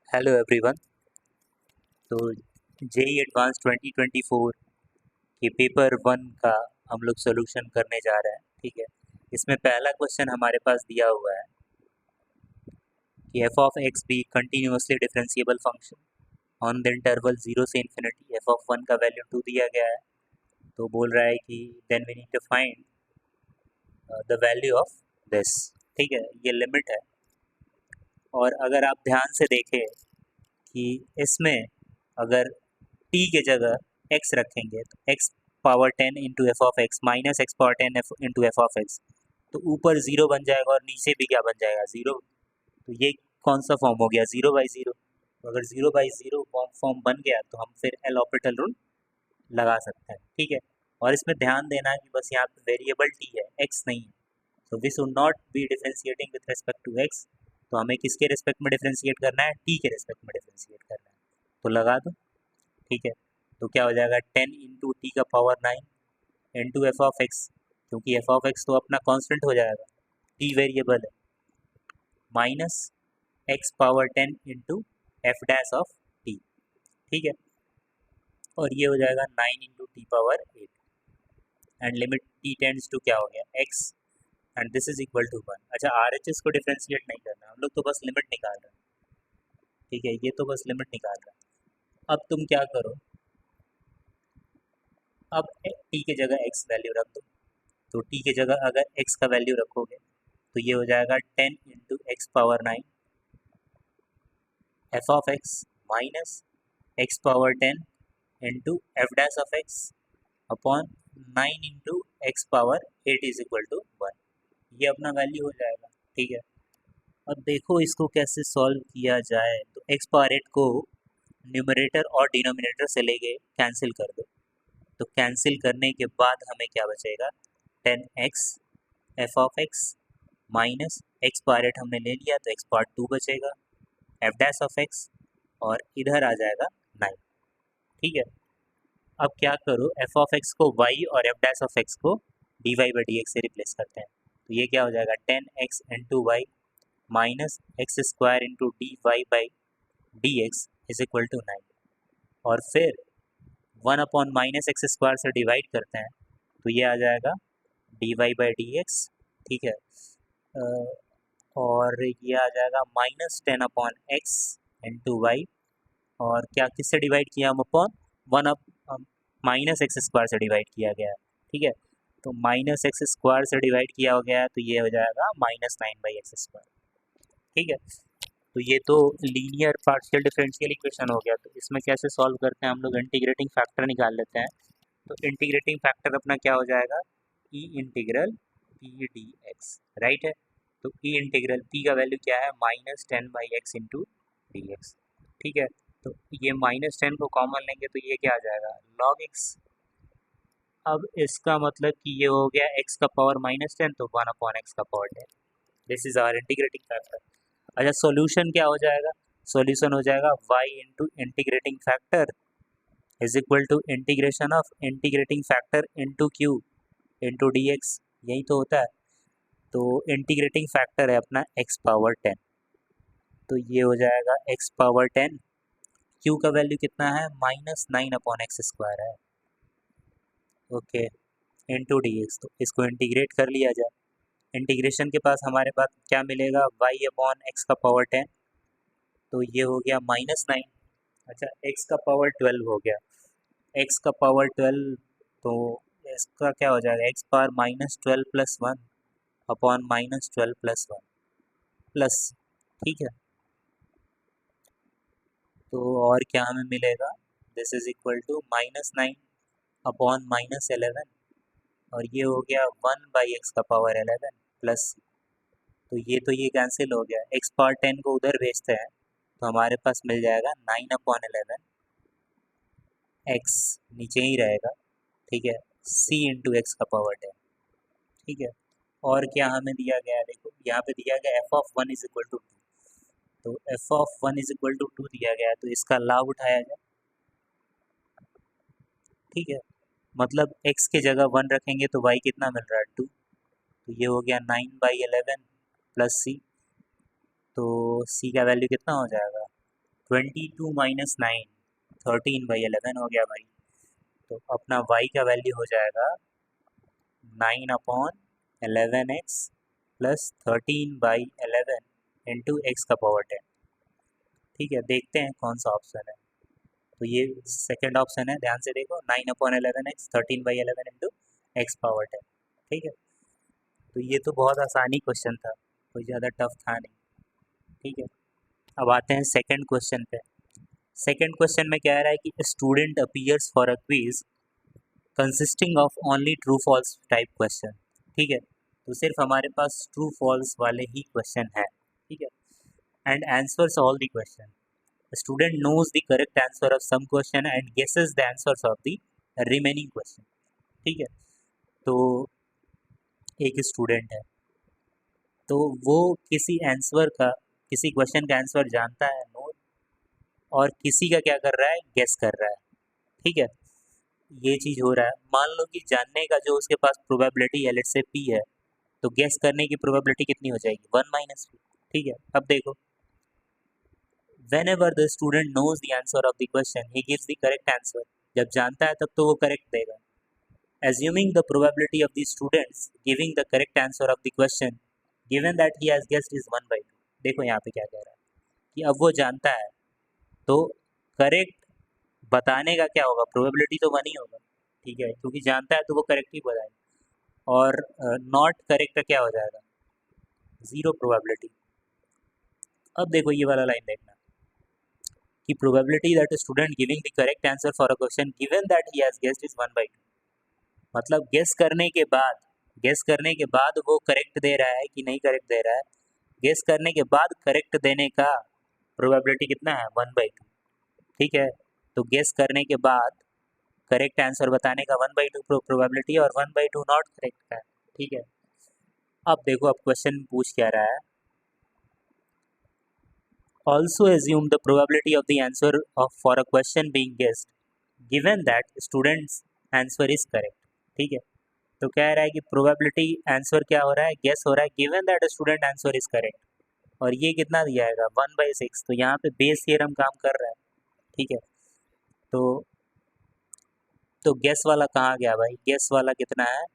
Hello everyone. तो JEE advance 2024 के paper one का हम लोग सोल्यूशन करने जा रहे हैं। ठीक है, इसमें पहला क्वेश्चन हमारे पास दिया हुआ है कि F of X be continuously differentiable function on the interval 0 से इन्फिनिटी। एफ ऑफ वन का वैल्यू 2 दिया गया है, तो बोल रहा है कि then we need to find the value of this. ठीक है, ये लिमिट है। और अगर आप ध्यान से देखें कि इसमें अगर t के जगह x रखेंगे तो x power 10 into F of X minus X power 10 into F of X, तो ऊपर ज़ीरो बन जाएगा और नीचे भी क्या बन जाएगा, ज़ीरो। तो ये कौन सा फॉर्म हो गया, ज़ीरो बाई ज़ीरो। तो अगर ज़ीरो बाई ज़ीरो फॉर्म बन गया तो हम फिर एल ऑपरेटर रूल लगा सकते हैं। ठीक है, और इसमें ध्यान देना है कि बस यहाँ पे वेरिएबल t है, x नहीं है। So we should not be differentiating with respect to x। तो हमें किसके रिस्पेक्ट में डिफ्रेंशिएट करना है, t के रिस्पेक्ट में डिफ्रेंशिएट करना है। तो लगा दो। ठीक है, तो क्या हो जाएगा 10 इंटू टी का power 9 into F of X, क्योंकि एफ ऑफ एक्स तो अपना कांस्टेंट हो जाएगा, टी वेरिएबल है, minus X power 10 into F dash of T. ठीक है, और ये हो जाएगा 9 into T power 8 and limit T tends to क्या हो गया X and this is equal to 1। अच्छा, आर एच एस को डिफ्रेंशिएट नहीं करना, हम लोग तो बस लिमिट निकाल रहे हैं। ठीक है, ये तो बस लिमिट निकाल रहे हैं। अब तुम क्या करो, अब टी के जगह एक्स वैल्यू रख दो। तो टी के जगह अगर x का वैल्यू रखोगे तो ये हो जाएगा 10 into X power 9 F of X minus X power 10 into F dash of X upon 9 into X power 8 is equal to 1। ये अपना वैल्यू हो जाएगा। ठीक है, अब देखो इसको कैसे सॉल्व किया जाए। तो एक्स पावर 8 को न्यूमरेटर और डिनोमिनेटर से लेके कैंसिल कर दो। तो कैंसिल करने के बाद हमें क्या बचेगा, 10x F of X minus X power 8 हमने ले लिया तो एक्स पावर 2 बचेगा, एफ डैश ऑफ एक्स, और इधर आ जाएगा 9। ठीक है, अब क्या करो, एफ ऑफ एक्स को y और एफ डैश ऑफ एक्स को D Y by D X से रिप्लेस करते हैं। तो ये क्या हो जाएगा 10x into Y minus X square into D Y by D X is equal to 9। और फिर 1 अपॉन माइनस एक्स स्क्वायर से डिवाइड करते हैं तो ये आ जाएगा D Y by D X. ठीक है, और ये आ जाएगा minus 10 upon X into Y, और क्या किससे डिवाइड किया हम, upon 1 up minus X square से डिवाइड किया गया है। ठीक है, तो माइनस एक्स स्क्वायर से डिवाइड किया हो गया है तो ये हो जाएगा माइनस 9 बाई एक्स स्क्वायर। ठीक है, तो ये तो लीनियर पार्शियल डिफरेंशियल इक्वेशन हो गया। तो इसमें कैसे सॉल्व करते हैं हम लोग, इंटीग्रेटिंग फैक्टर निकाल लेते हैं। तो इंटीग्रेटिंग फैक्टर अपना क्या हो जाएगा, E integral P D X, right है। तो ई इंटीग्रल पी का वैल्यू क्या है, minus 10 by X into D X. ठीक है, तो ये माइनस 10 को कॉमन लेंगे तो ये क्या आ जाएगा, लॉग एक्स। अब इसका मतलब कि ये हो गया एक्स का पावर माइनस 10, तो 1 अपॉन एक्स का power 10। This is our integrating factor. अच्छा, सॉल्यूशन क्या हो जाएगा, सॉल्यूशन हो जाएगा y into integrating factor is equal to integration of integrating factor into Q into D X, यही तो होता है। तो इंटीग्रेटिंग फैक्टर है अपना x पावर 10, तो ये हो जाएगा x पावर 10, q का वैल्यू कितना है, माइनस 9 अपॉन एक्स स्क्वायर है। ओके, इंटू डी एक्स, तो इसको इंटीग्रेट कर लिया जाए। इंटीग्रेशन के पास हमारे पास क्या मिलेगा, y अपॉन एक्स का पावर 10, तो ये हो गया माइनस 9। अच्छा, x का पावर 12 हो गया, x का पावर 12, तो इसका क्या हो जाएगा, x power minus 12 plus 1 upon minus 12 plus 1 plus. ठीक है, तो और क्या हमें मिलेगा, this is equal to minus 9 upon minus 11, और ये हो गया 1 बाई एक्स का पावर 11 प्लस। तो ये कैंसिल हो गया, एक्स पावर 10 को उधर भेजते हैं तो हमारे पास मिल जाएगा 9 अपॉन 11, एक्स नीचे ही रहेगा। ठीक है, c इंटू एक्स का पावर 10। ठीक है, और क्या हमें दिया गया है, देखो यहाँ पे दिया गया F of 1 is equal to 2। तो F of 1 is equal to 2 दिया गया है, तो इसका लाभ उठाया जाए। ठीक है, मतलब x के जगह 1 रखेंगे तो y कितना मिल रहा है, 2। तो ये हो गया 9 बाई 11 प्लस c, तो c का वैल्यू कितना हो जाएगा, 22 - 9 13/11 हो गया भाई। तो अपना y का वैल्यू हो जाएगा 9/11x प्लस 13/11 इंटू एक्स का पावर 10। ठीक है, देखते हैं कौन सा ऑप्शन है। तो ये सेकंड ऑप्शन है, ध्यान से देखो, 9/11x 13/11 इंटू एक्स पावर 10। ठीक है, तो ये तो बहुत आसानी क्वेश्चन था, कोई ज़्यादा टफ था नहीं। ठीक है, अब आते हैं सेकंड क्वेश्चन पे। सेकंड क्वेश्चन में कह रहा है कि student appears for a quiz consisting of only true false type question. ठीक है, तो सिर्फ हमारे पास ट्रू फॉल्स वाले ही क्वेश्चन है। ठीक है, and answers all the question. Student knows the correct answer of some question and guesses the answers of the remaining question. ठीक है, तो एक स्टूडेंट है, तो वो किसी आंसर का, किसी क्वेश्चन का आंसर जानता है नो, और किसी का क्या कर रहा है, गेस कर रहा है। ठीक है, ये चीज़ हो रहा है। मान लो कि जानने का जो उसके पास प्रोबेबिलिटी है, लेट्स से p है, तो गेस करने की प्रोबेबिलिटी कितनी हो जाएगी, 1 - p। ठीक है, अब देखो, whenever the student knows the answer of the question he gives the correct answer। जब जानता है तब तो वो करेक्ट देगा। assuming the probability of the students giving the correct answer of the question given that he has guessed is 1/2। देखो यहाँ पे क्या कह रहा है कि अब वो जानता है, तो करेक्ट बताने का क्या होगा, प्रोबेबिलिटी तो 1 ही होगा। ठीक है, क्योंकि जानता है तो वो करेक्ट ही बताएगा। और नॉट करेक्ट का क्या हो जाएगा, 0 प्रोबेबिलिटी। अब देखो ये वाला लाइन देखना कि probability that student giving the correct answer for a question given that he has guessed is 1/2। मतलब गेस करने के बाद वो करेक्ट दे रहा है कि नहीं करेक्ट दे रहा है, गेस करने के बाद करेक्ट देने का प्रोबेबिलिटी कितना है, 1/2। ठीक है, तो गेस करने के बाद करेक्ट आंसर बताने का 1/2 प्रोबेबिलिटी और 1/2 नॉट करेक्ट का है। ठीक है, अब देखो, अब क्वेश्चन पूछ क्या रहा है, also assume the probability of the answer of for a question being guessed given that student's answer is correct। ठीक है, तो कह रहा है कि प्रोबेबिलिटी आंसर क्या हो रहा है, गेस हो रहा है, given that student answer is correct. और ये कितना दिया जाएगा, 1/6। तो यहाँ पे बेस थ्योरम काम कर रहा है। ठीक है, तो गेस वाला कहाँ गया भाई, गेस वाला कितना है,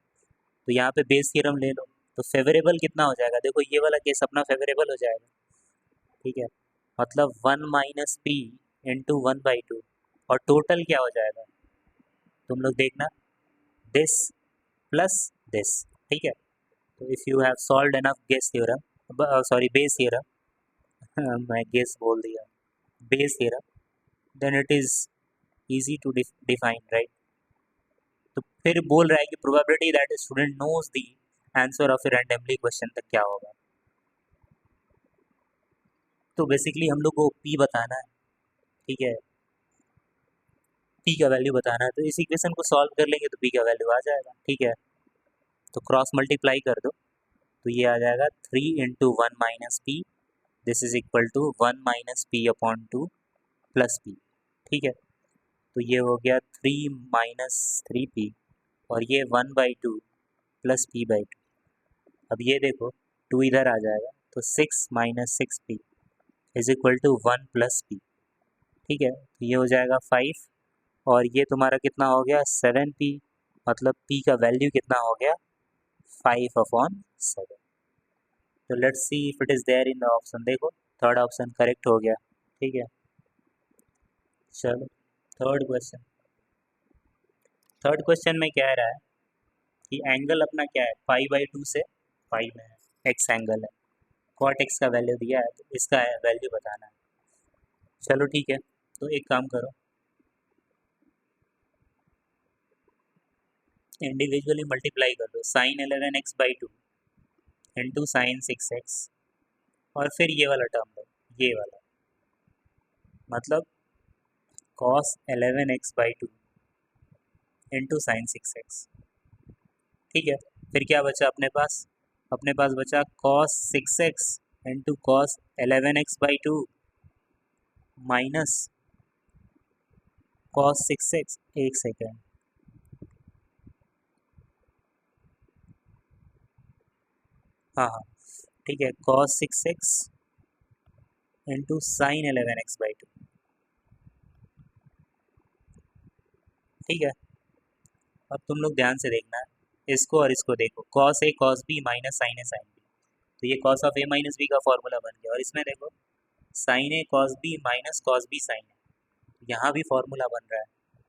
तो यहाँ पे बेस थ्योरम ले लो, तो फेवरेबल कितना हो जाएगा, देखो ये वाला केस अपना फेवरेबल हो जाएगा। ठीक है, मतलब 1 - p इंटू 1/2, और टोटल क्या हो जाएगा, तुम लोग देखना, दिस प्लस दिस। ठीक है, तो if you have solved enough guess theorem, sorry Bayes theorem, मैं गेस बोल दिया, Bayes theorem, then it is easy to define, right. तो फिर बोल रहा है कि probability that student knows the answer of randomly question तक क्या होगा। तो बेसिकली हम लोग को p बताना है। ठीक है, p का वैल्यू बताना है, तो इस इक्वेशन को सॉल्व कर लेंगे तो p का वैल्यू आ जाएगा। ठीक है, तो क्रॉस मल्टीप्लाई कर दो, तो ये आ जाएगा 3 into 1 - p, this is equal to 1 - p/2 plus p। ठीक है, तो ये हो गया 3 - 3p, और ये 1/2 प्लस p/2। अब ये देखो, 2 इधर आ जाएगा, तो 6 - 6p is equal to 1 plus p। ठीक है, तो ये हो जाएगा 5, और ये तुम्हारा कितना हो गया, 7p, मतलब p का वैल्यू कितना हो गया, 5/7। तो let's see if it is there in the option. देखो, थर्ड ऑप्शन करेक्ट हो गया। ठीक है, चलो थर्ड क्वेश्चन। थर्ड क्वेश्चन में कह रहा है कि एंगल अपना क्या है, 5/2 से 5 में है, एक्स एंगल है, कॉट एक्स का वैल्यू दिया है, तो इसका वैल्यू बताना है। चलो ठीक है, तो एक काम करो, इंडिविजुअली मल्टीप्लाई कर दो, sin11x/2 इंटू sin6x, और फिर ये वाला टर्म लो, ये वाला, मतलब cos11x/2 इंटू sin6x। ठीक है, फिर क्या बचा अपने पास, अपने पास बचा cos6x into cos11x/2 minus cos6x। एक सेकेंड, हाँ हाँ, ठीक है, cos6x इंटू साइन 11x/2। ठीक है, अब तुम लोग ध्यान से देखना, इसको और इसको देखो, cos A cos B minus sine A sine B, तो ये cos of A minus B का फॉर्मूला बन गया। और इसमें देखो sine A cos B minus cos B sine A, यहाँ भी फॉर्मूला बन रहा है।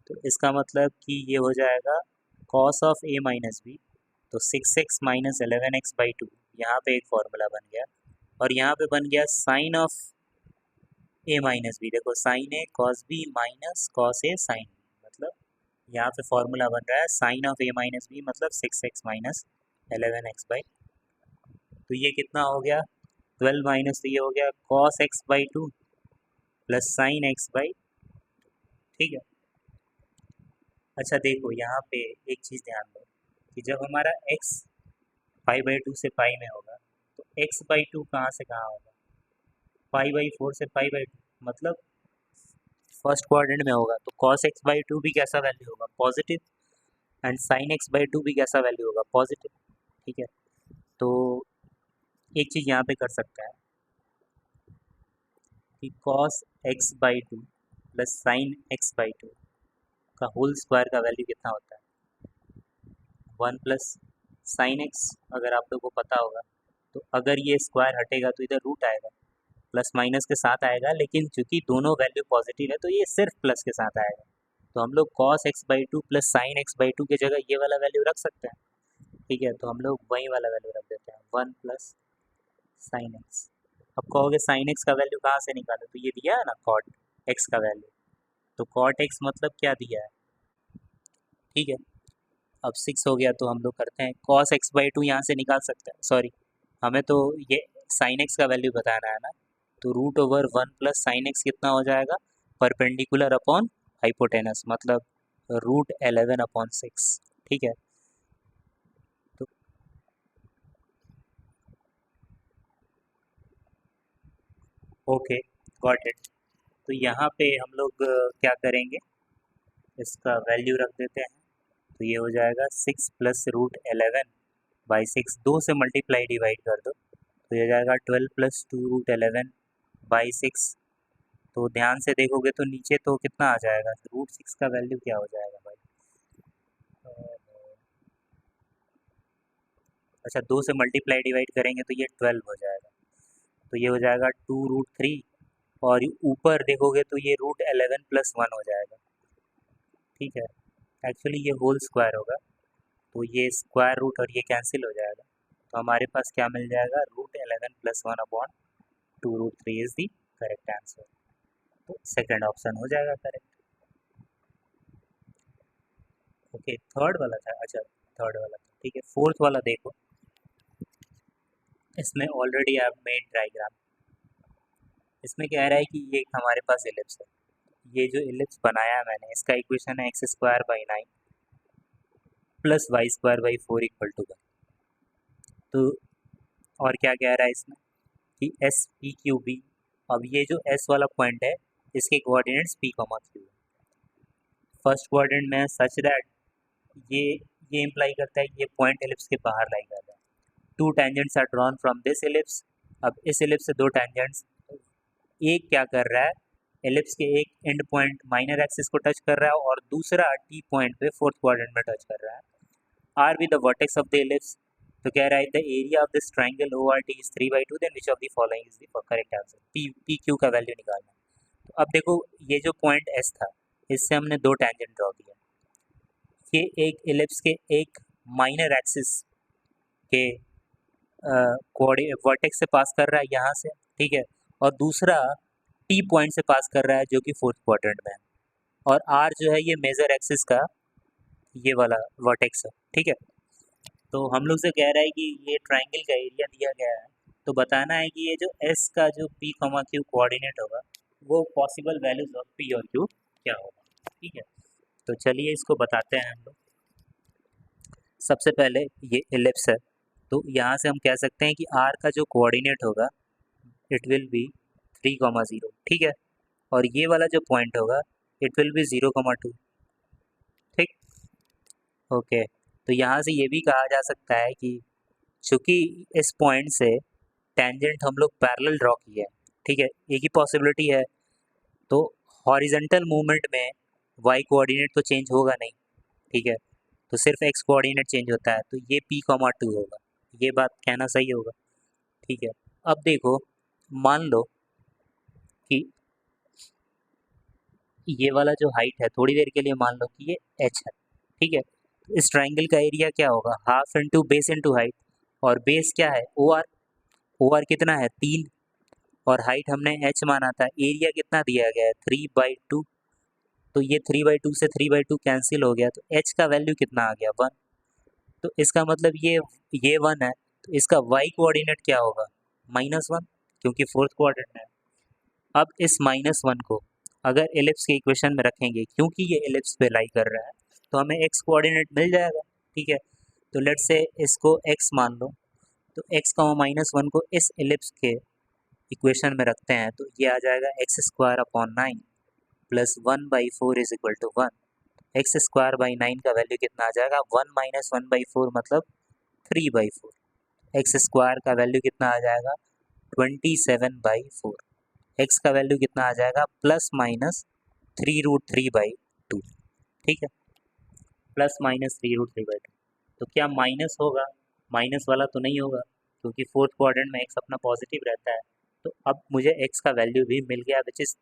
तो इसका मतलब कि ये हो जाएगा cos of A minus B, तो 6x माइनस 11x/2, यहाँ पे एक फॉर्मूला बन गया। और यहाँ पे बन गया sine of A minus B, देखो sine A cos B minus cos A sine B, मतलब यहाँ पे फॉर्मूला बन रहा है sine of A minus B मतलब 6x माइनस 11x/, तो ये कितना हो गया 12 माइनस, तो ये हो गया cos x/2 plus sign x/, ठीक है। अच्छा देखो यहाँ पे एक चीज़ ध्यान दो कि जब हमारा x π/2 से पाई में होगा, तो x/2 कहाँ से कहाँ होगा, π/4 से π/2, मतलब फर्स्ट क्वाड्रेंट में होगा, तो cos x/2 भी कैसा वैल्यू होगा, पॉजिटिव, एंड sin x/2 भी कैसा वैल्यू होगा, पॉजिटिव। ठीक है, तो एक चीज़ यहाँ पे कर सकता है कि cos x/2 plus sin x/2 का होल स्क्वायर का वैल्यू कितना होता है, 1 प्लस साइन एक्स, अगर आप लोग को पता होगा, तो अगर ये स्क्वायर हटेगा तो इधर रूट आएगा, प्लस माइनस के साथ आएगा, लेकिन चूंकि दोनों वैल्यू पॉजिटिव है तो ये सिर्फ प्लस के साथ आएगा, तो हम लोग cos x/2 plus sign x/2 की जगह ये वाला वैल्यू रख सकते हैं। ठीक है, तो हम लोग वही वाला वैल्यू रख देते हैं, 1 प्लस साइन एक्स। अब कहोगे साइन एक्स का वैल्यू कहाँ से निकालो, तो ये दिया है ना कॉट एक्स का वैल्यू, तो कॉट एक्स मतलब क्या दिया है, ठीक है। अब 6 हो गया, तो हम लोग करते हैं cos x/2 यहाँ से निकाल सकते हैं, सॉरी हमें तो ये साइन एक्स का वैल्यू बताना है ना, तो √1 प्लस साइन एक्स कितना हो जाएगा, परपेंडिकुलर अपॉन हाइपोटेनस, मतलब √11/6। ठीक है, तो ओके गॉट इट। तो यहाँ पे हम लोग क्या करेंगे, इसका वैल्यू रख देते हैं, तो ये हो जाएगा 6 प्लस √11/6, 2 से मल्टीप्लाई डिवाइड कर दो, तो ये हो जाएगा 12 प्लस 2√11/6। तो ध्यान से देखोगे तो नीचे तो कितना आ जाएगा, √6 का वैल्यू क्या हो जाएगा भाई, अच्छा 2 से मल्टीप्लाई डिवाइड करेंगे तो ये 12 हो जाएगा, तो ये हो जाएगा 2√3, और ऊपर देखोगे तो ये √11+1 हो जाएगा। ठीक है, एक्चुअली ये होल स्क्वायर होगा, तो ये स्क्वायर रूट और ये कैंसिल हो जाएगा, तो हमारे पास क्या मिल जाएगा, √11+1/2√3 इज दी करेक्ट आंसर, तो सेकंड ऑप्शन हो जाएगा करेक्ट। ओके, थर्ड वाला था, अच्छा थर्ड वाला था, ठीक है। फोर्थ वाला देखो, इसमें already I have made diagram. इसमें कह रहा है कि ये एक हमारे पास एलिप्स है, ये जो एलिप्स बनाया है मैंने, इसका इक्वेशन है x² / 9 प्लस y² / 4 = 1। तो और क्या कह रहा है इसमें कि एस पी क्यू बी, अब ये जो एस वाला पॉइंट है इसके कोऑर्डिनेट्स p, q है। फर्स्ट कोऑर्डिनेट में सच दैट ये ये इम्प्लाई करता है कि ये पॉइंट एलिप्स के बाहर लाई कर रहा है। 2 tangents are drawn from this ellipse, अब इस एलिप्स से 2 टेंजेंट्स, एक क्या कर रहा है, एलिप्स के एक एंड पॉइंट माइनर एक्सिस को टच कर रहा है और दूसरा टी पॉइंट पे फोर्थ क्वाड्रेंट में टच कर रहा है। R be the vertex of the ellipse, तो कह रहा है the area of this triangle ORT is 3/2, then which of the following is the correct answer, P Q का वैल्यू निकालना। तो अब देखो ये जो पॉइंट एस था, इससे हमने 2 टेंजेंट ड्रॉ किया, ये एक एलिप्स के एक माइनर एक्सिस के वर्टेक्स से पास कर रहा है यहाँ से, ठीक है, और दूसरा टी पॉइंट से पास कर रहा है जो कि फोर्थ क्वाड्रेंट में है, और आर जो है ये मेजर एक्सिस का ये वाला वर्टेक्स है। ठीक है, तो हम लोग से कह रहा है कि ये ट्राइंगल का एरिया दिया गया है, तो बताना है कि ये जो एस का जो p, q कोऑर्डिनेट होगा वो पॉसिबल वैल्यूज ऑफ p और q क्या होगा। ठीक है, तो चलिए इसको बताते हैं हम लोग। सबसे पहले ये एलिप्स है, तो यहाँ से हम कह सकते हैं कि r का जो कोऑर्डिनेट होगा इट विल बी 3,0, ठीक है, और ये वाला जो पॉइंट होगा इट विल बी 0,2। ठीक, ओके, तो यहाँ से ये भी कहा जा सकता है कि चूँकि इस पॉइंट से टेंजेंट हम लोग पैरेलल ड्रॉ किए हैं, ठीक है, एक ही पॉसिबिलिटी है। तो हॉरिजेंटल मूवमेंट में वाई कोऑर्डिनेट तो चेंज होगा नहीं, ठीक है, तो सिर्फ एक्स कोऑर्डिनेट चेंज होता है, तो ये p,2 होगा। ये बात कहना सही होगा, ठीक है। अब देखो, मान लो कि ये वाला जो हाइट है, थोड़ी देर के लिए मान लो कि ये h है, ठीक है। तो इस ट्राइंगल का एरिया क्या होगा, half into base into height, और बेस क्या है, ओ आर कितना है 3, और हाइट हमने h माना था, एरिया कितना दिया गया है 3/2, तो ये 3/2 से 3/2 कैंसिल हो गया, तो h का वैल्यू कितना आ गया 1। तो इसका मतलब ये 1 है, तो इसका y कोऑर्डिनेट क्या होगा -1, क्योंकि फोर्थ क्वाड्रेंट है। अब इस -1 को अगर एलिप्स के इक्वेशन में रखेंगे, क्योंकि ये एलिप्स पे लाई कर रहा है, तो हमें x कोऑर्डिनेट मिल जाएगा, ठीक है। तो लेट्स से इसको x मान लो, तो x का -1 को इस एलिप्स के इक्वेशन में रखते हैं, तो ये आ जाएगा x² / 9 plus 1/4 is equal to 1। x²/9 का वैल्यू कितना आ जाएगा, 1 - 1/4 मतलब 3/4। एक्स स्क्वायर का वैल्यू कितना आ जाएगा 27/4। एक्स का वैल्यू कितना आ जाएगा ±3√3/2, ठीक है, ±3√3/2। तो क्या माइनस होगा, माइनस वाला तो नहीं होगा, क्योंकि फोर्थ क्वाड्रेंट में एक्स अपना पॉजिटिव रहता है। तो अब मुझे एक्स का वैल्यू भी मिल गया, विच इज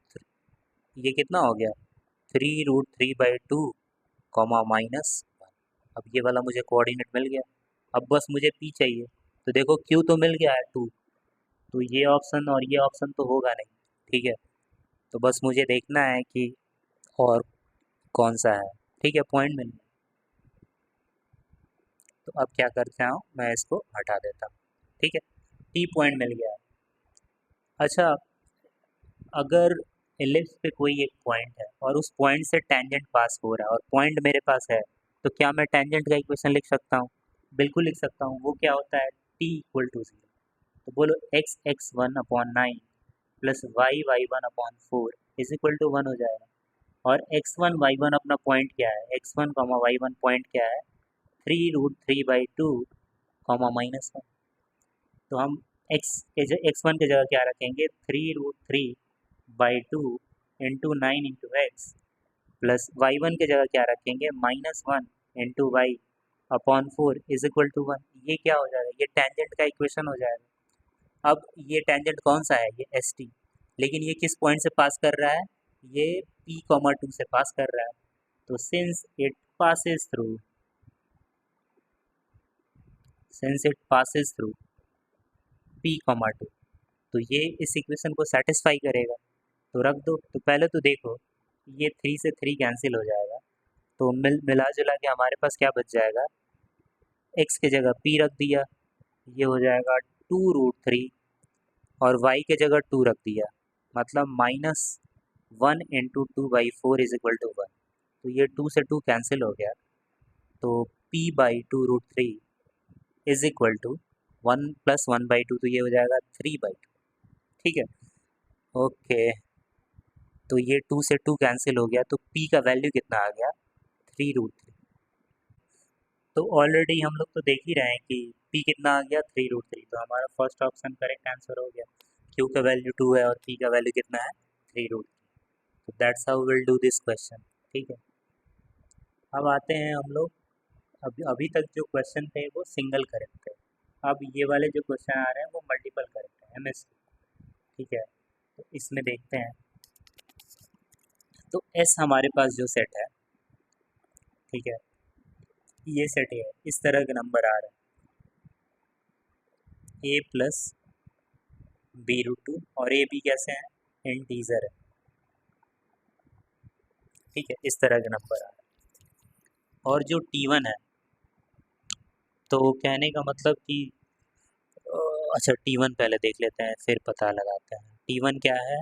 ये कितना हो गया 3√3/2 -1। अब ये वाला मुझे कोऑर्डिनेट मिल गया। अब बस मुझे पी चाहिए, तो देखो क्यू तो मिल गया है 2, तो ये ऑप्शन और ये ऑप्शन तो होगा नहीं, ठीक है। तो बस मुझे देखना है कि और कौन सा है, ठीक है, पॉइंट मिल गया। तो अब क्या करता हूँ, मैं इसको हटा देता हूँ, ठीक है, टी पॉइंट मिल गया है। अच्छा, अगर एलिप्स पे कोई एक पॉइंट है और उस पॉइंट से टेंजेंट पास हो रहा है और पॉइंट मेरे पास है, तो क्या मैं टेंजेंट का इक्वेशन लिख सकता हूँ, बिल्कुल लिख सकता हूँ। वो क्या होता है, t = 0। तो बोलो x(x1/9) plus y(y1/4) is equal to 1 हो जाएगा। और x1 y1 अपना पॉइंट क्या है, x1 y1 पॉइंट क्या है 3√3/2 -1। तो हम x1 की जगह क्या रखेंगे 3√3/2 into 9 into x, plus y1 की जगह क्या रखेंगे -1 into Y upon 4 is equal to 1। ये क्या हो जाएगा, ये टेंजेंट का इक्वेशन हो जाएगा। अब ये टेंजेंट कौन सा है, ये एस टी, लेकिन ये किस पॉइंट से पास कर रहा है, ये p,2 से पास कर रहा है। तो since it passes through p,2, तो ये इस इक्वेशन को सेटिस्फाई करेगा, तो रख दो। तो पहले तो देखो, ये 3 से 3 कैंसिल हो जाएगा, तो मिला जुला के हमारे पास क्या बच जाएगा, x की जगह p रख दिया, ये हो जाएगा 2√3, और y की जगह 2 रख दिया, मतलब -1 इंटू 2/4 इज इक्वल टू 1। तो ये 2 से 2 कैंसिल हो गया, तो p/2√3 इज इक्वल टू 1 + 1/2, तो ये हो जाएगा 3/2, ठीक है, ओके। तो ये 2 से 2 कैंसिल हो गया, तो p का वैल्यू कितना आ गया 3√3। तो ऑलरेडी हम लोग तो देख ही रहे हैं कि p कितना आ गया 3√3, तो हमारा फर्स्ट ऑप्शन करेक्ट आंसर हो गया। q का वैल्यू 2 है और p का वैल्यू कितना है 3√3। तो that's how will do this question, ठीक है। अब आते हैं हम लोग, अभी अभी तक जो क्वेश्चन थे वो सिंगल करेक्ट थे। अब ये वाले जो क्वेश्चन आ रहे हैं वो मल्टीपल करेक्ट है, एमएसक्यू, ठीक है। तो इसमें देखते हैं, तो एस हमारे पास जो सेट है, ठीक है, ये सेट है, इस तरह के नंबर आ रहे हैं a+b√2, और ए बी कैसे हैं, इंटीजर है, ठीक है, इस तरह के नंबर आ रहे हैं। और जो T1 है, तो कहने का मतलब कि अच्छा T1 पहले देख लेते हैं फिर पता लगाते हैं। T1 क्या है,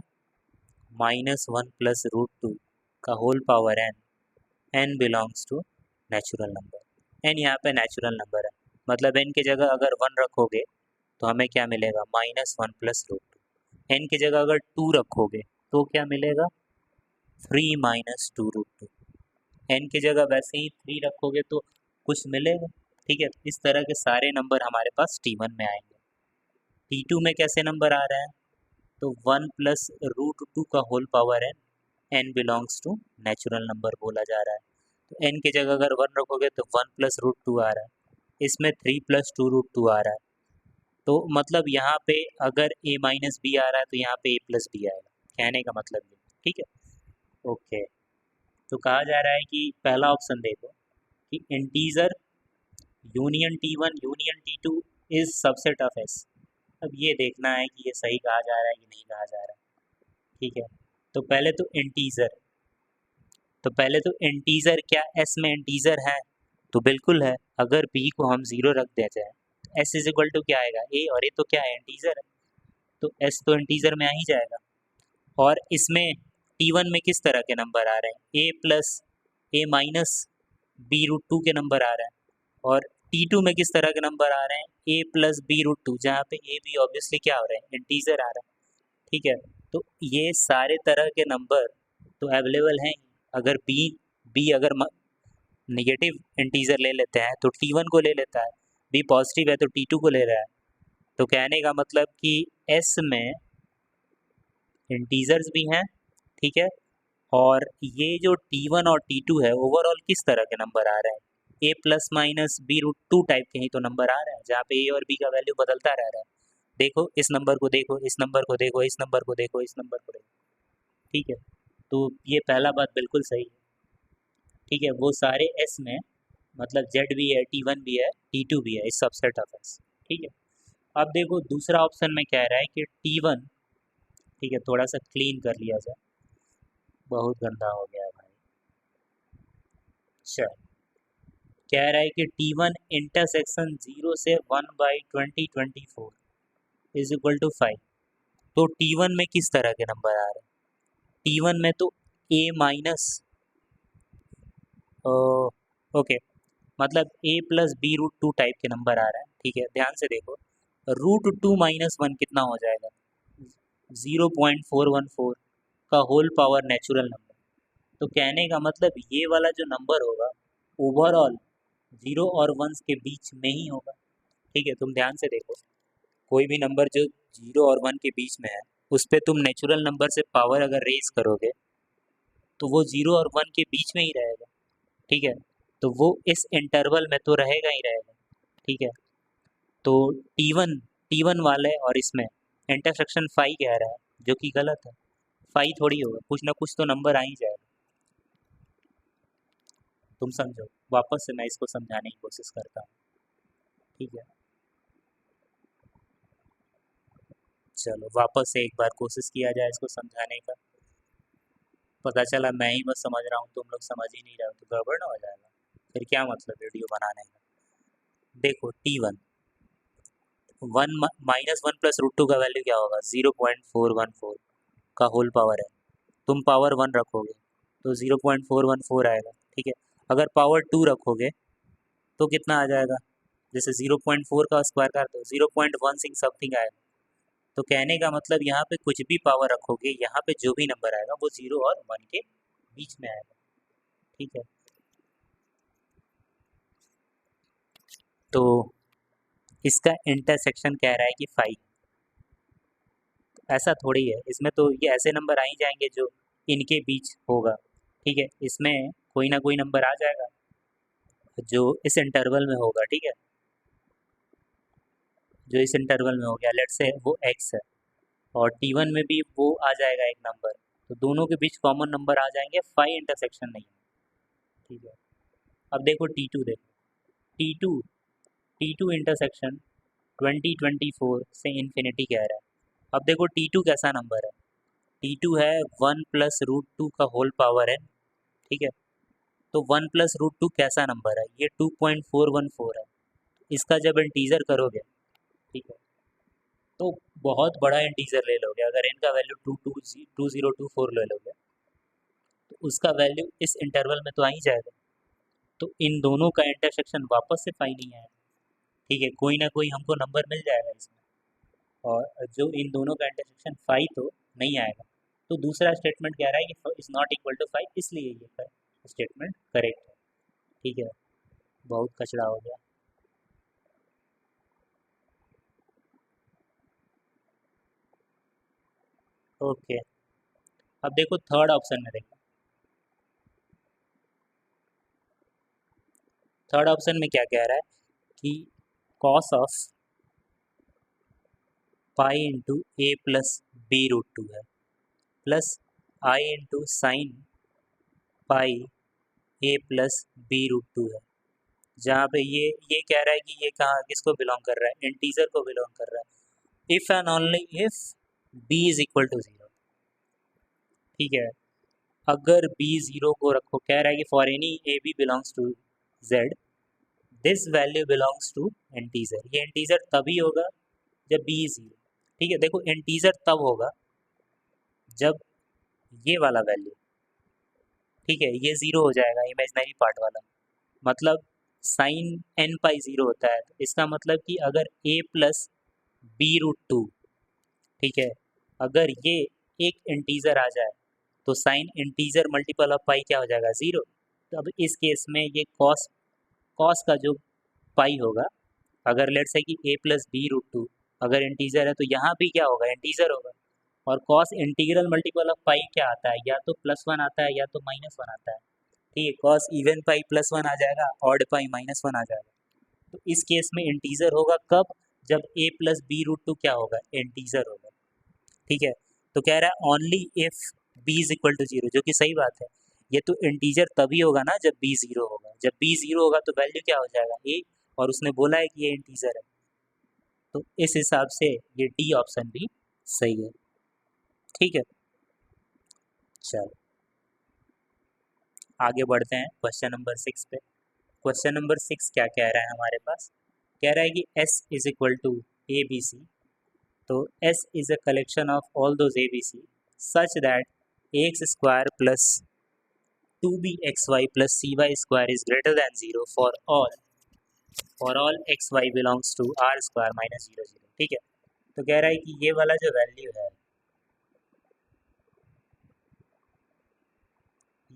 -1 + √2 का whole power n, n belongs to natural number. n यहाँ पे नेचुरल नंबर है, मतलब n की जगह अगर 1 रखोगे तो हमें क्या मिलेगा -1 + √2। n की जगह अगर 2 रखोगे तो क्या मिलेगा 3 - 2√2। n की जगह वैसे ही 3 रखोगे तो कुछ मिलेगा, ठीक है। इस तरह के सारे नंबर हमारे पास T1 में आएंगे। T2 में कैसे नंबर आ रहे हैं, तो 1 + √2 का whole power n, n belongs to natural number बोला जा रहा है। तो n की जगह अगर 1 रखोगे तो 1 + √2 आ रहा है, इसमें 3 + 2√2 आ रहा है। तो मतलब यहाँ पे अगर a-b आ रहा है तो यहाँ पे a+b आएगा, कहने का मतलब ये, ठीक है। ओके, तो कहा जा रहा है कि पहला ऑप्शन देखो कि integer union T1 union T2 is subset of S। अब ये देखना है कि ये सही कहा जा रहा है कि नहीं कहा जा रहा है, ठीक है। तो पहले तो इंटीजर क्या S में इंटीजर है? तो बिल्कुल है। अगर b को हम 0 रख देते हैं तो S इज इक्वल टू क्या आएगा, a, और ये तो क्या है, इंटीजर है, तो S तो इंटीजर में आ ही जाएगा। और इसमें T1 में किस तरह के नंबर आ रहे हैं, a+a-b√2 के नंबर आ रहे हैं, और T2 में किस तरह के नंबर आ रहे हैं, a+b√2, जहाँ पे a b ऑब्वियसली क्या हो रहे हैं, इंटीजर आ रहा है, ठीक है। तो ये सारे तरह के नंबर तो अवेलेबल हैं। अगर b अगर निगेटिव इंटीजर ले लेते हैं तो T1 को ले लेता है, b पॉजिटिव है तो T2 को ले रहा है। तो कहने का मतलब कि S में इंटीजर्स भी हैं, ठीक है, और ये जो T1 और T2 है ओवरऑल किस तरह के नंबर आ रहे हैं, a+-b√2 टाइप के ही तो नंबर आ रहे हैं, जहाँ पे a और b का वैल्यू बदलता रह रहा है। देखो इस नंबर को देखो, इस नंबर को देखो, इस नंबर को देखो, इस नंबर को देखो, ठीक है। तो ये पहला बात बिल्कुल सही है, ठीक है। वो सारे S में मतलब Z भी है, T1 भी है, T2 भी है, इस सबसेट ऑफ S, ठीक है। अब देखो दूसरा ऑप्शन में कह रहा है कि T1, ठीक है, थोड़ा सा क्लीन कर लिया जाए, बहुत गंदा हो गया है भाई। चल, कह रहा है कि T1 इंटरसेक्शन 0 से 1/2024 इज इक्वल टू 5। तो T1 में किस तरह के नंबर आ रहे हैं, T1 में तो a माइनस, ओके, मतलब a+b√2 टाइप के नंबर आ रहा है, ठीक है। ध्यान से देखो, √2 - 1 कितना हो जाएगा, 0.414 का होल पावर नेचुरल नंबर। तो कहने का मतलब ये वाला जो नंबर होगा ओवरऑल 0 और 1 के बीच में ही होगा, ठीक है। तुम ध्यान से देखो, कोई भी नंबर जो 0 और 1 के बीच में है उस पर तुम नेचुरल नंबर से पावर अगर रेज करोगे तो वो 0 और 1 के बीच में ही रहेगा, ठीक है। तो वो इस इंटरवल में तो रहेगा ही रहेगा, ठीक है। तो टी वन वाले और इसमें इंटरसेक्शन 5 कह रहा है, जो कि गलत है। 5 थोड़ी होगा, कुछ ना कुछ तो नंबर आ ही जाएगा, तुम समझो। वापस से मैं इसको समझाने की कोशिश करता हूँ, ठीक है। चलो वापस से एक बार कोशिश किया जाए इसको समझाने का। पता चला मैं ही बस समझ रहा हूँ, तुम लोग समझ ही नहीं रहे हो, तो गड़बड़ ना हो जाएगा, फिर क्या मतलब वीडियो बनाने का। देखो T1 1 -1 + √2 का वैल्यू क्या होगा, 0.414 का होल पावर है। तुम पावर 1 रखोगे तो 0.414 आएगा, ठीक है। अगर पावर 2 रखोगे तो कितना आ जाएगा, जैसे 0.4 का स्क्वायर कर दो 0.16 समथिंग आएगा। तो कहने का मतलब यहाँ पे कुछ भी पावर रखोगे, यहाँ पे जो भी नंबर आएगा वो 0 और 1 के बीच में आएगा, ठीक है। तो इसका इंटरसेक्शन कह रहा है कि 5, ऐसा थोड़ी है, इसमें तो ये ऐसे नंबर आ ही जाएंगे जो इनके बीच होगा, ठीक है। इसमें कोई ना कोई नंबर आ जाएगा जो इस इंटरवल में होगा, ठीक है, जो इस इंटरवल में हो गया, लेट्स से वो x है, और T1 में भी वो आ जाएगा एक नंबर, तो दोनों के बीच कॉमन नंबर आ जाएंगे, 5 इंटरसेक्शन नहीं है, ठीक है। अब देखो T2, देखो T2 T2 इंटरसेक्शन 2024 से इन्फिनिटी कह रहा है। अब देखो T2 कैसा नंबर है, T2 है 1 + √2 का होल पावर है, ठीक है। तो 1 + √2 कैसा नंबर है, ये 2.414 है। इसका जब इंटीजर करोगे, ठीक है, तो बहुत बड़ा इंटीजर ले लोगे, अगर इनका वैल्यू 2024 ले लोगे तो उसका वैल्यू इस इंटरवल में तो आ ही जाएगा। तो इन दोनों का इंटरसेक्शन वापस से 5 नहीं आएगा, ठीक है, कोई ना कोई हमको नंबर मिल जाएगा इसमें, और जो इन दोनों का इंटरसेक्शन 5 तो नहीं आएगा। तो दूसरा स्टेटमेंट कह रहा है कि इज नॉट इक्वल टू 5, इसलिए ये स्टेटमेंट करेक्ट है, ठीक है। बहुत कचरा हो गया। ओके, अब देखो थर्ड ऑप्शन में देखो, थर्ड ऑप्शन में क्या कह रहा है कि cos of pi into A plus B root two है, plus I into sine pi A plus B root two है, जहाँ पे ये कह रहा है कि ये कहाँ किसको बिलोंग कर रहा है, इंटीजर को बिलोंग कर रहा है। If and only if B is equal to zero, ठीक है, अगर बी ज़ीरो को रखो, कह रहा है कि for any A B belongs to Z this value belongs to integer, ये इंटीजर तभी होगा जब बी ज़ीरो, ठीक है। देखो इंटीजर तब होगा जब ये वाला वैल्यू, ठीक है, ये ज़ीरो हो जाएगा इमेजनरी पार्ट वाला, मतलब साइन एन पाई ज़ीरो होता है, तो इसका मतलब कि अगर ए प्लस बी रूट टू, ठीक है, अगर ये एक इंटीजर आ जाए तो साइन इंटीजर मल्टीपल ऑफ पाई क्या हो जाएगा, ज़ीरो। तो अब इस केस में ये कॉस कॉस का जो पाई होगा, अगर लेट्स से कि ए प्लस बी रूट टू अगर इंटीजर है तो यहाँ भी क्या होगा, इंटीजर होगा। और कॉस इंटीग्रल मल्टीपल ऑफ पाई क्या आता है, या तो प्लस वन आता है या तो माइनस वन आता है, ठीक है। Cos even pi plus one आ जाएगा, ऑड पाई माइनस वन आ जाएगा। तो इस केस में इंटीजर होगा कब, जब A plus B root two क्या होगा, इंटीजर होगा, ठीक है। तो कह रहा है only if B is equal to zero, जो कि सही बात है। ये तो इंटीजर तभी होगा ना जब बी जीरो होगा, जब बी जीरो होगा तो वैल्यू क्या हो जाएगा, ए, और उसने बोला है कि ये इंटीजर है, तो इस हिसाब से ये डी ऑप्शन भी सही है, ठीक है। चलो आगे बढ़ते हैं क्वेश्चन नंबर सिक्स पे। क्वेश्चन नंबर सिक्स क्या कह रहा है हमारे पास, कह रहा है कि S is equal to A B C, तो S is a collection of all those A B C such that X square plus two B X Y plus C Y square is greater than zero for all X Y belongs to R square minus zero zero, ठीक है। तो कह रहा है कि ये वाला जो वैल्यू है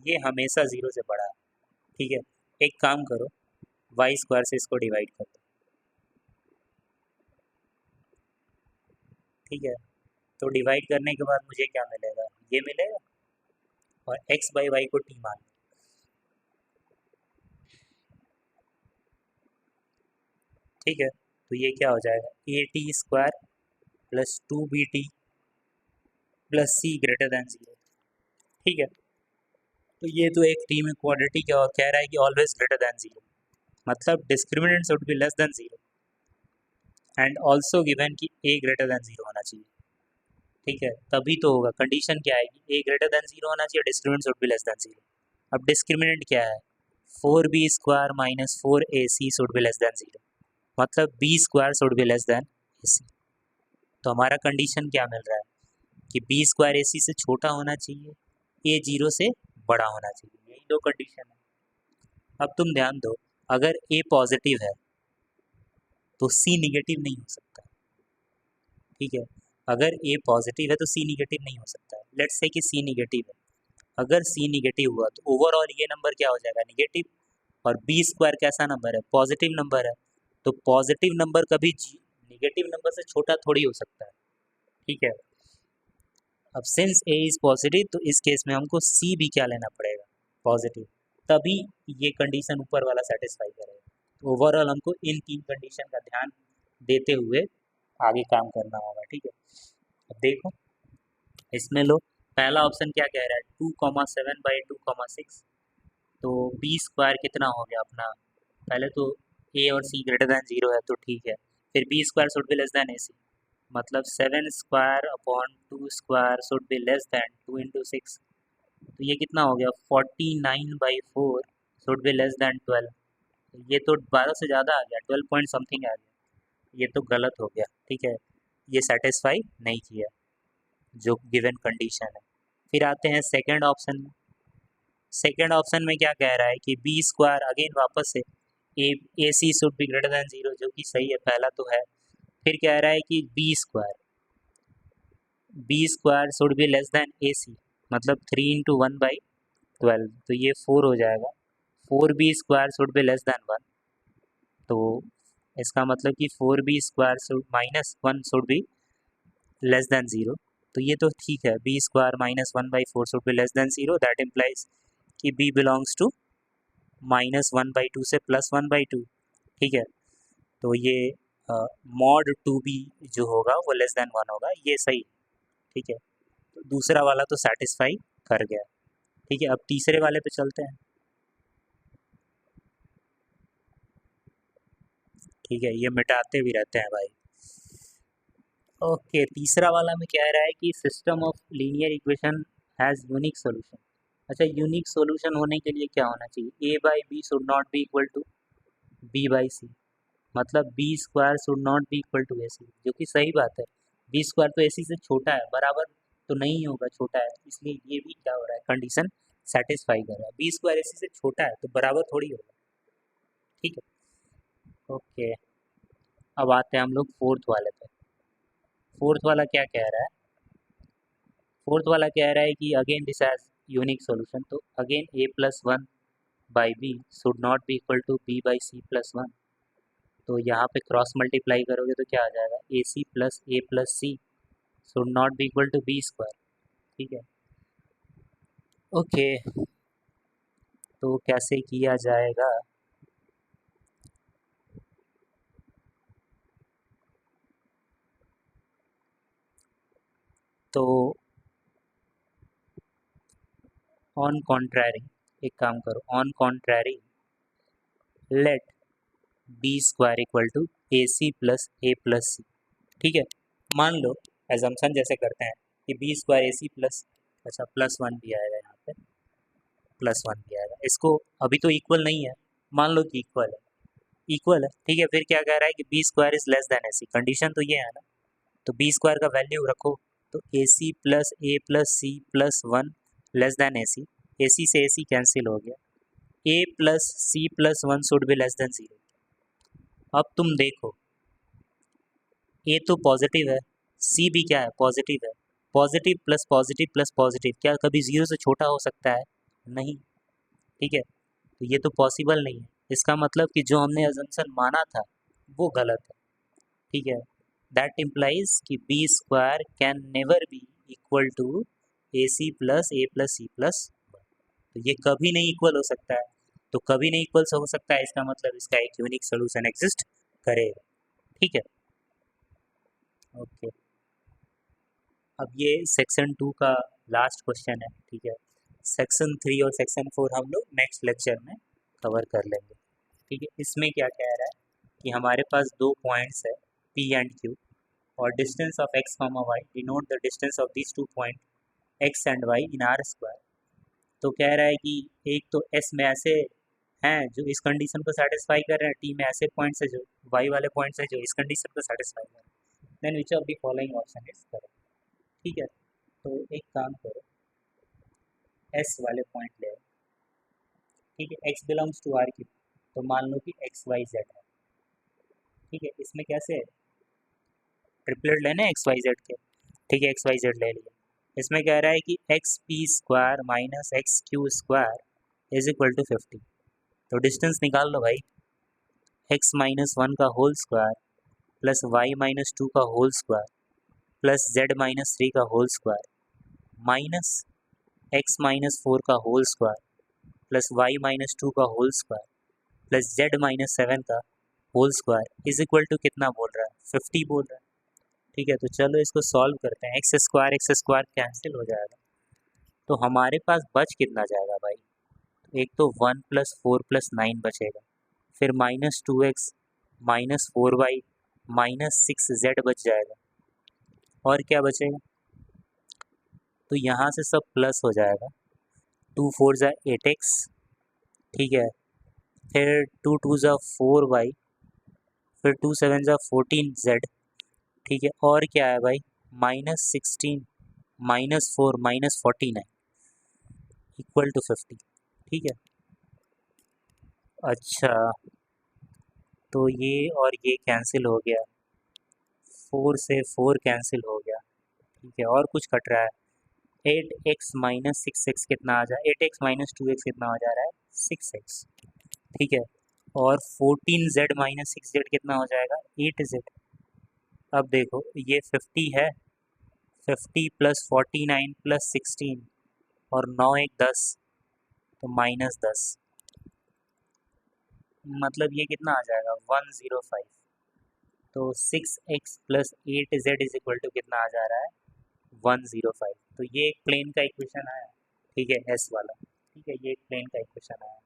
ये हमेशा जीरो से बड़ा है, ठीक है। एक काम करो, वाई स्क्वायर से इसको डिवाइड कर दो, ठीक है। तो डिवाइड करने के बाद मुझे क्या मिलेगा, ये मिलेगा, और एक्स बाई वाई को टी मान लो, ठीक है। तो ये क्या हो जाएगा, A T square plus two B T plus C greater than zero, ठीक है। तो ये तो एक टी में क्वाड्रेटिक क्या कह रहा है कि ऑलवेज ग्रेटर दैन जीरो, मतलब discriminant should be less than zero, and also given कि ए ग्रेटर दैन जीरो होना चाहिए, ठीक है। तभी तो होगा, कंडीशन क्या है कि ए ग्रेटर दैन जीरो होना चाहिए, discriminant should be less than zero. अब डिस्क्रिमिनेंट क्या है, four B square minus four A C should be less than zero, मतलब B square should be less than A C. तो हमारा कंडीशन क्या मिल रहा है कि बी स्क्वायर ए सी से छोटा होना चाहिए, ए जीरो से बड़ा होना चाहिए, यही दो कंडीशन है। अब तुम ध्यान दो, अगर ए पॉजिटिव है तो सी निगेटिव नहीं हो सकता, ठीक है। अगर ए पॉजिटिव है तो सी निगेटिव नहीं हो सकता है, लेट्स से कि सी निगेटिव है, अगर सी निगेटिव हुआ तो ओवरऑल ये नंबर क्या हो जाएगा, निगेटिव। और बी स्क्वायर कैसा नंबर है, पॉजिटिव नंबर है, तो पॉजिटिव नंबर कभी निगेटिव नंबर से छोटा थोड़ी हो सकता है, ठीक है। अब सिंस ए इज पॉजिटिव तो इस केस में हमको सी भी क्या लेना पड़ेगा, पॉजिटिव, तभी ये कंडीशन ऊपर वाला सेटिस्फाई करेगा। ओवरऑल हमको इन तीन कंडीशन का ध्यान देते हुए आगे काम करना होगा, ठीक है। अब देखो इसमें लो, पहला ऑप्शन क्या कह रहा है, two comma seven by two comma six, तो बी स्क्वायर कितना हो गया अपना, पहले तो ए और सी ग्रेटर दैन जीरो है तो ठीक है, फिर B square should be less than A C, मतलब seven square upon two square should be less than two into six, तो ये कितना हो गया, forty nine by four should be less than twelve, ये तो बारह से ज़्यादा आ गया, ट्वेल्व पॉइंट समथिंग आ गया, ये तो गलत हो गया, ठीक है। ये सेटिस्फाई नहीं किया जो गिवन कंडीशन है। फिर आते हैं सेकेंड ऑप्शन में, सेकेंड ऑप्शन में क्या कह रहा है कि बी स्क्वायर अगेन वापस से A C should be greater than zero, जो कि सही है, पहला तो है। फिर कह रहा है कि B square should be less than A C, मतलब three into one by twelve, तो ये फोर हो जाएगा, four B square should be less than one, तो इसका मतलब कि four B square should minus one should be less than zero, तो ये तो ठीक है, B square minus 1/4 should be less than 0, that implies कि बी बिलोंग्स टू -1/2 से +1/2, ठीक है। तो ये मॉड 2b जो होगा वो लेस देन 1 होगा, ये सही, ठीक है। तो दूसरा वाला तो सेटिस्फाई कर गया, ठीक है। अब तीसरे वाले पे चलते हैं, ठीक है, ये मिटाते भी रहते हैं भाई। ओके, तीसरा वाला में क्या रहा है कि system of linear equation has unique solution. अच्छा, यूनिक सॉल्यूशन होने के लिए क्या होना चाहिए, a by B should not be equal to b by C, मतलब B square should not be equal to A C, जो कि सही बात है। बी स्क्वायर तो ए सी से छोटा है, बराबर तो नहीं होगा, छोटा है, इसलिए ये भी क्या हो रहा है, कंडीशन सेटिस्फाई कर रहा है। बी स्क्वायर ए सी से छोटा है तो बराबर थोड़ी होगा, ठीक है। ओके, अब आते हैं हम लोग फोर्थ वाले पे। फोर्थ वाला क्या कह रहा है, फोर्थ वाला कह रहा है कि again this has unique solution, तो again a+1 by B should not be equal to b by c+1। तो यहाँ पे क्रॉस मल्टीप्लाई करोगे तो क्या आ जाएगा, A C plus A plus C should not be equal to B square, ठीक है। ओके, तो कैसे किया जाएगा, तो ऑन कॉन्ट्रैरी, एक काम करो, on contrary let B square equal to A C plus A plus C, ठीक है। मान लो एजम्पशन जैसे करते हैं कि B square A C plus, अच्छा +1 भी आएगा यहाँ पे, +1 भी आएगा, इसको अभी तो इक्वल नहीं है, मान लो कि इक्वल है, इक्वल है, ठीक है। फिर क्या कह रहा है कि B square is less than A C, condition तो ये है ना, तो बी स्क्वायर का वैल्यू रखो, तो A C plus A plus C plus 1 less than A C से ए सी कैंसिल हो गया, A plus C plus 1 should be less than 0। अब तुम देखो, ए तो पॉजिटिव है, सी भी क्या है, पॉजिटिव है, पॉजिटिव प्लस पॉजिटिव क्या कभी 0 से छोटा हो सकता है, नहीं, ठीक है। तो ये तो पॉसिबल नहीं है, इसका मतलब कि जो हमने अजम्पशन माना था वो गलत है, ठीक है। दैट इम्प्लाइज कि B square can never be equal to A C plus A plus C plus, तो ये कभी नहीं इक्वल हो सकता है, तो कभी नहीं इक्वल हो सकता है, इसका मतलब इसका एक यूनिक सोल्यूशन एग्जिस्ट करेगा, ठीक है। ओके, अब ये सेक्शन 2 का लास्ट क्वेश्चन है, ठीक है। सेक्शन 3 और सेक्शन 4 हम लोग नेक्स्ट लेक्चर में कवर कर लेंगे, ठीक है। इसमें क्या कह रहा है कि हमारे पास दो पॉइंट्स है पी एंड क्यू, और distance of X comma Y denote the distance of these two point X and Y in R square. तो कह रहा है कि एक तो एस में ऐसे हैं जो इस कंडीशन को सेटिस्फाई कर रहे हैं, टी में ऐसे पॉइंट्स है जो वाई वाले पॉइंट्स है जो इस कंडीशन को सेटिस्फाई कर रहे हैं, then which of the following option is correct, ठीक है। तो एक काम करो, एस वाले पॉइंट ले आओ, ठीक है, X belongs to R Q, तो मान लो कि एक्स वाई जेड है, ठीक है। इसमें कैसे है, ट्रिपलेट लेने एक्स वाई जेड के, ठीक है, एक्स वाई जेड ले लिया। इसमें कह रहा है कि X P square minus X Q square is equal to 50, तो डिस्टेंस निकाल लो भाई, एक्स माइनस 1 का whole square plus Y minus 2 का whole square plus Z minus 3 का whole square minus X minus 4 का whole square plus Y minus 2 का whole square plus Z minus 7 का whole square is equal to कितना बोल रहा है, 50 बोल रहा है, ठीक है। तो चलो इसको सॉल्व करते हैं, एक्स स्क्वायर कैंसिल हो जाएगा, तो हमारे पास बच कितना जाएगा भाई, एक तो 1+4+9 बचेगा, फिर -2x -4y -6z बच जाएगा, और क्या बचेगा, तो यहाँ से सब प्लस हो जाएगा, 2 4 ज़ा 8x, ठीक है, फिर 2 2 ज़ा 4y, फिर 2 7 ज़ा 14z, ठीक है, और क्या है भाई, -16 -4 -49 इक्वल टू 50, ठीक है। अच्छा, तो ये और ये कैंसिल हो गया, 4 से 4 कैंसिल हो गया, ठीक है, और कुछ कट रहा है, 8x माइनस 6x कितना आ जाए, 8x माइनस 2x कितना हो जा रहा है, 6x, ठीक है, और 14z माइनस 6z कितना हो जाएगा, 8z। अब देखो ये 50 है, 50 प्लस 49 प्लस 16 और 9 एक 10, तो -10, मतलब ये कितना आ जाएगा 105। तो 6x plus 8z is equal to कितना आ जा रहा है 105। तो ये एक प्लेन का इक्वेशन आया, ठीक है, एस वाला, ठीक है, ये एक प्लेन का इक्वेशन आया।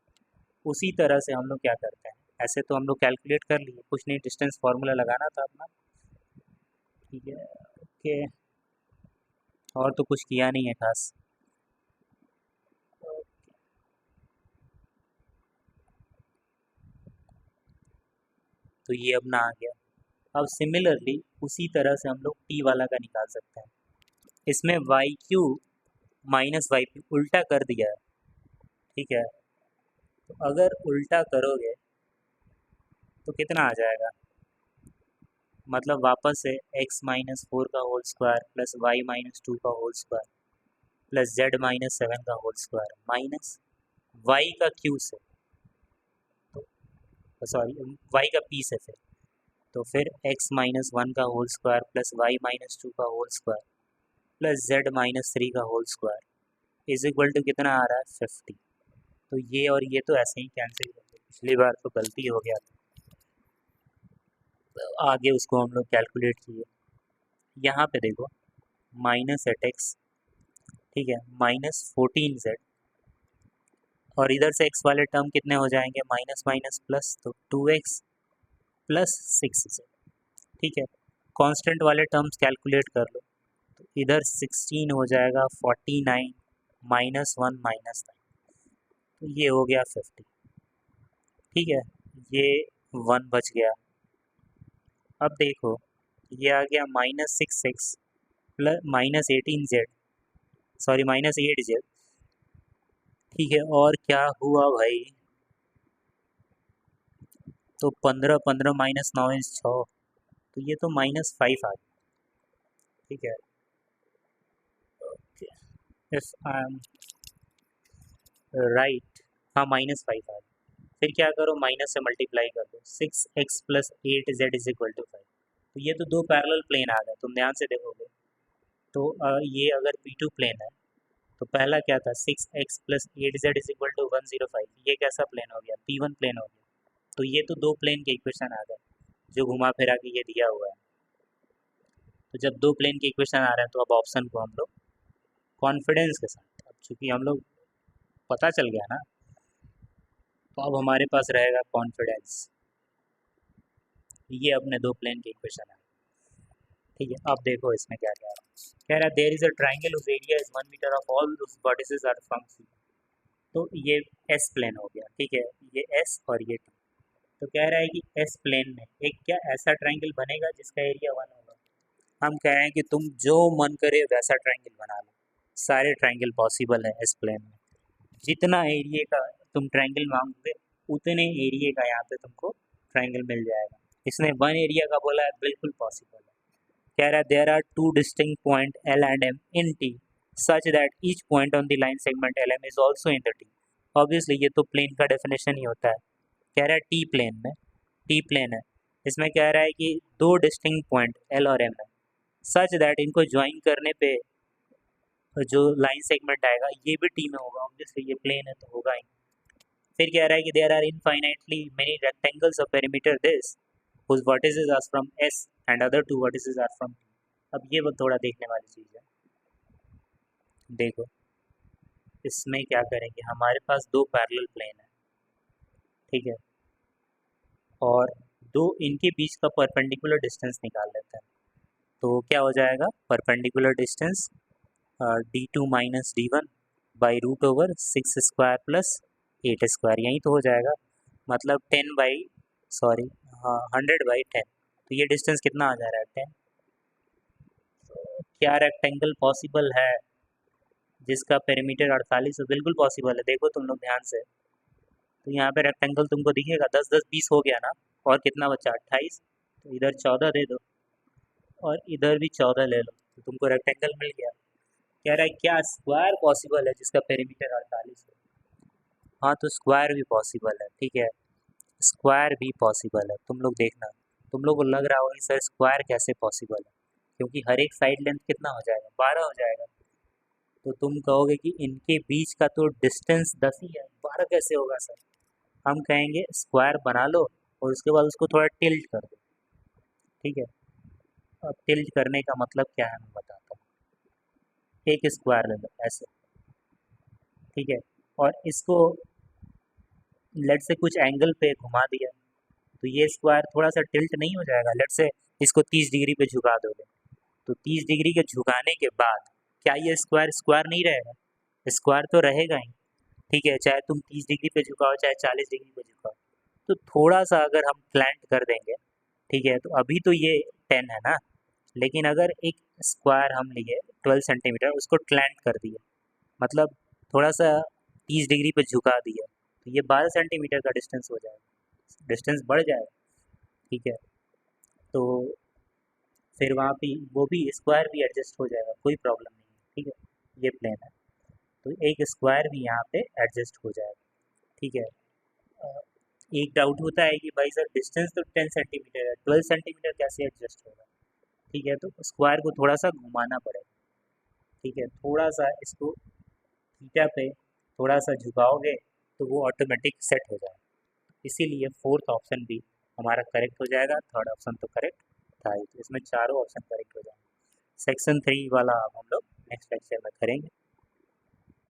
उसी तरह से हम लोग क्या करते हैं, ऐसे तो हम लोग कैलकुलेट कर लिए, कुछ नहीं, डिस्टेंस फार्मूला लगाना था अपना, ठीक है, ओके, और तो कुछ किया नहीं है खास। तो ये अपना आ गया। अब सिमिलरली उसी तरह से हम लोग टी वाला का निकाल सकते हैं। इसमें Y Q minus Y P उल्टा कर दिया है, ठीक है, तो अगर उल्टा करोगे तो कितना आ जाएगा, मतलब वापस से x-4 का होल स्क्वायर प्लस y-2 का होल स्क्वायर प्लस z-7 का होल स्क्वायर माइनस y का क्यू से, सॉरी y का p से, फिर x-1 का होल स्क्वायर प्लस y-2 का होल स्क्वायर प्लस z-3 का whole square is equal to कितना आ रहा है 50। तो ये और ये तो ऐसे ही कैंसिल कर दो, पिछली बार तो गलती हो गया था, तो आगे उसको हम लोग कैलकुलेट किए। यहाँ पे देखो -8x, ठीक है, -14z, और इधर से x वाले टर्म कितने हो जाएंगे, माइनस माइनस प्लस, तो 2x प्लस 6z, ठीक है, कांस्टेंट वाले टर्म्स कैलकुलेट कर लो, तो इधर 16 हो जाएगा 49 -1 -9, तो ये हो गया 50, ठीक है, ये 1 बच गया। अब देखो ये आ गया -6x plus -18z, sorry -8z, ठीक है, और क्या हुआ भाई, तो 15 15 -9 इज 6, तो ये तो -5 आ गया, ठीक है, इफ आई एम राइट, हाँ -5 आ गया। फिर क्या करो, माइनस से मल्टीप्लाई कर दो, 6x plus 8z is equal to 5। तो ये तो दो पैरेलल प्लेन आ गए, तुम ध्यान से देखोगे तो ये अगर P2 प्लेन है तो पहला क्या था 6x plus 8z is equal to 105, ये कैसा प्लेन हो गया, P1 प्लेन हो गया। तो ये तो दो प्लेन के इक्वेशन आ गए जो घुमा फिरा के ये दिया हुआ है। तो जब दो प्लेन के इक्वेशन आ रहे हैं तो अब ऑप्शन को हम लोग कॉन्फिडेंस के साथ, अब चूंकि हम लोग पता चल गया ना, तो अब हमारे पास रहेगा कॉन्फिडेंस, ये अपने दो प्लेन के इक्वेशन है, ठीक है। अब देखो इसमें क्या कह रहा है there is a triangle whose area is 1 metre of all vertices are from C. तो ये एस प्लेन हो गया, ठीक है, ये एस और ये टी। तो कह रहा है कि एस प्लेन में एक क्या ऐसा ट्राइंगल बनेगा जिसका एरिया 1 होगा। हम कह रहे हैं कि तुम जो मन करे वैसा ट्राइंगल बना लो, सारे ट्राइंगल पॉसिबल है एस प्लेन में, जितना एरिया का तुम ट्राइंगल मांगोगे उतने एरिया का यहाँ पे तुमको ट्राइंगल मिल जाएगा। इसने 1 एरिया का बोला है, बिल्कुल पॉसिबल है। कह रहा है there are 2 distinct point L and M in T such that each point on the line segment L M is also in the T. Obviously ये तो प्लेन का डेफिनेशन ही होता है। कह रहा है टी प्लेन में, टी प्लेन है, इसमें कह रहा है कि दो डिस्टिंक्ट पॉइंट एल और एम है, सच दैट इनको ज्वाइन करने पे जो लाइन सेगमेंट आएगा ये भी टी में होगा, ऑब्वियसली ये प्लेन है तो होगा ही। फिर कह रहा है कि there are infinitely many rectangles of perimeter this whose vertices are from S and other two vertices are from T। अब ये वो थोड़ा देखने वाली चीज़ है। देखो इसमें क्या करेंगे, हमारे पास दो पैरेलल प्लेन है, ठीक है, और दो इनके बीच का परपेंडिकुलर डिस्टेंस निकाल लेते हैं। तो क्या हो जाएगा, perpendicular distance d2 minus d1 by root over 6 square plus 8 square, यही तो हो जाएगा, मतलब 10 बाई सॉरी हाँ 100/10। तो ये डिस्टेंस कितना आ जा रहा है 10। क्या रेक्टेंगल पॉसिबल है जिसका पेरीमीटर 48 है, बिल्कुल पॉसिबल है, देखो तुम लोग ध्यान से, तो यहाँ पे रेक्टेंगल तुमको दिखेगा 10 10 20 हो गया ना, और कितना बचा 28, तो इधर 14 दे दो और इधर भी 14 ले लो, तो तुमको रेक्टेंगल मिल गया। कह रहा है क्या स्क्वायर पॉसिबल है जिसका पेरीमीटर 48 है। हाँ तो स्क्वायर भी पॉसिबल है, ठीक है, स्क्वायर भी पॉसिबल है। तुम लोग देखना, तुम लोग को लग रहा होगा कि सर स्क्वायर कैसे पॉसिबल है, क्योंकि हर एक साइड लेंथ कितना हो जाएगा, 12 हो जाएगा। तो तुम कहोगे कि इनके बीच का तो डिस्टेंस 10 ही है, 12 कैसे होगा सर? हम कहेंगे स्क्वायर बना लो और उसके बाद उसको थोड़ा टिल्ट कर दो, ठीक है। अब टिल्ट करने का मतलब क्या है मैं बताता हूँ। एक स्क्वायर ले लो ऐसे, ठीक है, और इसको लेट से कुछ एंगल पे घुमा दिया, तो ये स्क्वायर थोड़ा सा टिल्ट नहीं हो जाएगा? लेट से इसको 30 डिग्री पे झुका दोगे, तो 30 डिग्री के झुकाने के बाद क्या ये स्क्वायर स्क्वायर नहीं रहेगा? स्क्वायर तो रहेगा ही, ठीक है, चाहे तुम 30 डिग्री पे झुकाओ चाहे 40 डिग्री पे झुकाओ। तो थोड़ा सा अगर हम स्लैंट कर देंगे, ठीक है, तो अभी तो ये 10 है ना, लेकिन अगर एक स्क्वायर हम लिए 12 सेंटीमीटर, उसको स्लैंट कर दिए, मतलब थोड़ा सा 30 डिग्री पे झुका दिया, तो ये 12 सेंटीमीटर का डिस्टेंस हो जाएगा, डिस्टेंस बढ़ जाएगा, ठीक है। तो फिर वहाँ पे वो भी स्क्वायर भी एडजस्ट हो जाएगा, कोई प्रॉब्लम नहीं है, ठीक है। ये प्लेन है, तो एक स्क्वायर भी यहाँ पे एडजस्ट हो जाएगा, ठीक है। अ, एक डाउट होता है कि भाई सर डिस्टेंस तो 10 सेंटीमीटर है, 12 सेंटीमीटर कैसे एडजस्ट होगा? ठीक है, तो स्क्वायर को थोड़ा सा घुमाना पड़ेगा, ठीक है, थोड़ा सा इसको थीटा पे थोड़ा सा झुकाओगे तो वो ऑटोमेटिक सेट हो जाएगा। इसीलिए फोर्थ ऑप्शन भी हमारा करेक्ट हो जाएगा, थर्ड ऑप्शन तो करेक्ट था ही, तो इसमें चारों ऑप्शन करेक्ट हो जाएंगे। सेक्शन 3 वाला अब हम लोग नेक्स्ट लेक्चर में करेंगे।